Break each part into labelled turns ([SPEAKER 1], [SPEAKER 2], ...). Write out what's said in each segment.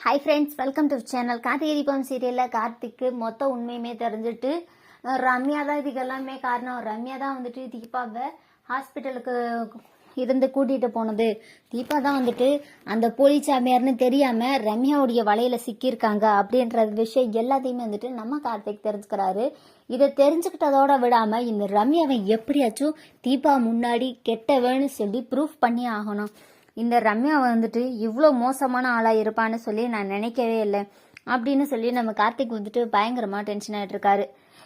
[SPEAKER 1] Hi friends, welcome to channel. Karthigai Deepam சீரியலில் கார்த்திக்கு மொத்த உண்மையுமே தெரிஞ்சுட்டு ரம்யா தான் இதுக்கு எல்லாமே காரணம். ரம்யா தான் வந்துட்டு தீபாவை ஹாஸ்பிட்டலுக்கு இருந்து கூட்டிகிட்டு போனது. தீபா தான் வந்துட்டு அந்த போலீஸ் சாமியார்னு தெரியாமல் ரம்யாவுடைய வலையில சிக்கியிருக்காங்க அப்படின்ற விஷயம் எல்லாத்தையுமே வந்துட்டு நம்ம கார்த்திக் தெரிஞ்சுக்கிறாரு. இதை தெரிஞ்சுக்கிட்டதோட விடாமல் இந்த ரம்யாவை எப்படியாச்சும் தீபா முன்னாடி கெட்டவன்னு சொல்லி ப்ரூஃப் பண்ணி ஆகணும். இந்த ரம்யா வந்துட்டு இவ்வளோ மோசமான ஆளாக இருப்பான்னு சொல்லி நான் நினைக்கவே இல்லை அப்படின்னு சொல்லி நம்ம கார்த்திக் வந்துட்டு பயங்கரமாக டென்ஷன் ஆகிட்டு இருக்காரு.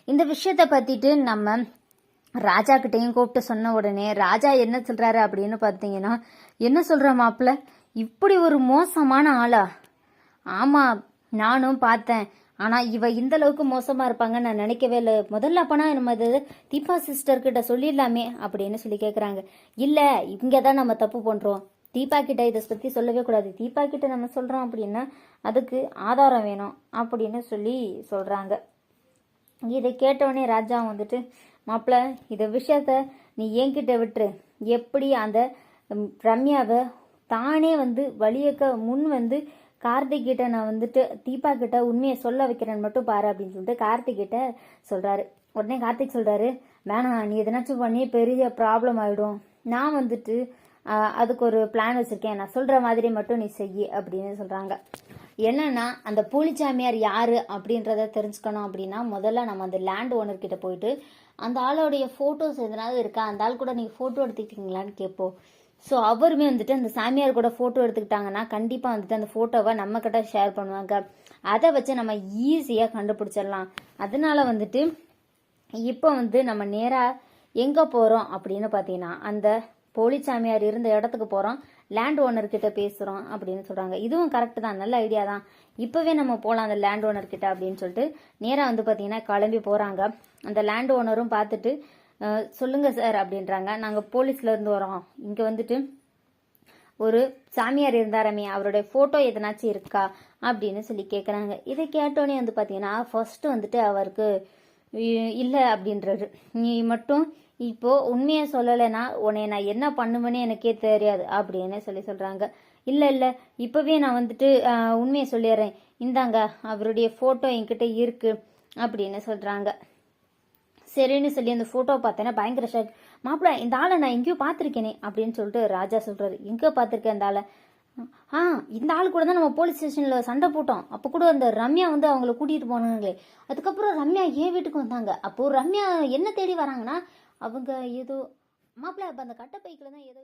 [SPEAKER 1] இந்த விஷயத்த பற்றிட்டு நம்ம ராஜா கிட்டையும் கூப்பிட்டு சொன்ன உடனே ராஜா என்ன சொல்கிறாரு அப்படின்னு பார்த்தீங்கன்னா, என்ன சொல்கிற மாப்பிள்ள, இப்படி ஒரு மோசமான ஆளா? ஆமாம், நானும் பார்த்தேன். ஆனால் இவ இந்த அளவுக்கு மோசமாக இருப்பாங்கன்னு நான் நினைக்கவே இல்லை. முதல்ல அப்பனா நம்ம இது தீபா சிஸ்டர்கிட்ட சொல்லிடலாமே அப்படின்னு சொல்லி கேட்குறாங்க. இல்லை, இங்கே தான் நம்ம தப்பு பண்ணுறோம். தீபா கிட்ட இதை பற்றி சொல்லவே கூடாது. தீபா கிட்ட நம்ம சொல்கிறோம் அப்படின்னா அதுக்கு ஆதாரம் வேணும் அப்படின்னு சொல்லி சொல்கிறாங்க. இதை கேட்டவுடனே ராஜா வந்துட்டு, மாப்பிள்ள, இந்த விஷயத்த நீ என்கிட்ட விட்டுரு. எப்படி அந்த ரம்யாவை தானே வந்து வழியக்க முன் வந்து கார்த்திக் கிட்ட நான் வந்துட்டு தீபா கிட்ட உண்மையை சொல்ல வைக்கிறேன்னு மட்டும் பாரு அப்படின்னு சொல்லிட்டு கார்த்திக் கிட்ட சொல்கிறாரு. உடனே கார்த்திக் சொல்கிறாரு, வேணாம், நீ எதனாச்சும் பண்ணி பெரிய ப்ராப்ளம் ஆகிடும். நான் வந்துட்டு அதுக்கு ஒரு பிளான் வச்சுருக்கேன். நான் சொல்கிற மாதிரி மட்டும் நீ செய்ய அப்படின்னு சொல்கிறாங்க. என்னன்னா, அந்த பூலிச்சாமியார் யார் அப்படின்றத தெரிஞ்சுக்கணும் அப்படின்னா முதல்ல நம்ம அந்த லேண்ட் ஓனர்கிட்ட போயிட்டு அந்த ஆளோடைய ஃபோட்டோஸ் எதனாவது இருக்கா, அந்த ஆள் கூட நீங்கள் ஃபோட்டோ எடுத்துக்கிட்டீங்களான்னு கேட்போம். ஸோ அவருமே வந்துட்டு அந்த சாமியார் கூட ஃபோட்டோ எடுத்துக்கிட்டாங்கன்னா கண்டிப்பாக வந்துட்டு அந்த ஃபோட்டோவை நம்மக்கிட்ட ஷேர் பண்ணுவாங்க. அதை வச்சு நம்ம ஈஸியாக கண்டுபிடிச்சிடலாம். அதனால வந்துட்டு இப்போ வந்து நம்ம நேராக எங்கே போகிறோம் அப்படின்னு பார்த்தீங்கன்னா அந்த போலிச்சாமியார் இருந்த இடத்துக்கு போகிறோம், லேண்ட் ஓனர்கிட்ட பேசுகிறோம் அப்படின்னு சொல்கிறாங்க. இதுவும் கரெக்டு தான், நல்ல ஐடியா தான். இப்போவே நம்ம போகலாம் அந்த லேண்ட் ஓனர்கிட்ட அப்படின்னு சொல்லிட்டு நேராக வந்து பார்த்தீங்கன்னா கிளம்பி போகிறாங்க. அந்த லேண்ட் ஓனரும் பார்த்துட்டு, சொல்லுங்கள் சார் அப்படின்றாங்க. நாங்கள் போலீஸ்லேருந்து வரோம். இங்கே வந்துட்டு ஒரு சாமியார் இருந்தாரமே, அவருடைய ஃபோட்டோ எதனாச்சும் இருக்கா அப்படின்னு சொல்லி கேட்குறாங்க. இதை கேட்டோன்னே வந்து பார்த்தீங்கன்னா ஃபர்ஸ்ட் வந்துட்டு அவருக்கு இல்லை அப்படின்றாரு. நீ மட்டும் இப்போ உண்மையை சொல்லலைன்னா உன்னை நான் என்ன பண்ணுவேன்னு எனக்கே தெரியாது அப்படின்னு சொல்கிறாங்க. இல்லை இல்லை, இப்போவே நான் வந்துட்டு உண்மையை சொல்லிடுறேன், இந்தாங்க அவருடைய ஃபோட்டோ என்கிட்ட இருக்கு அப்படின்னு சொல்கிறாங்க. சரின்னு சொல்லி அந்த ஃபோட்டோ பார்த்தேன்னா பயங்கர ஷாக். மாப்பிள்ள, இந்த ஆளை நான் எங்கேயோ பார்த்துருக்கேனே அப்படின்னு சொல்லிட்டு ராஜா சொல்கிறாரு. எங்கே பார்த்துருக்கேன் இந்த ஆளை? இந்த ஆள் கூட தான் நம்ம போலீஸ் ஸ்டேஷனில் சண்டை போட்டோம். அப்போ கூட அந்த ரம்யா வந்து அவங்கள கூட்டிகிட்டு போனாங்களே, அதுக்கப்புறம் ரம்யா ஏன் வீட்டுக்கு வந்தாங்க. அப்போது ரம்யா என்ன தேடி வராங்கன்னா அவங்க ஏதோ மாப்பிள்ள அப்போ அந்த கட்டப்பைக்கில் தான் ஏதோ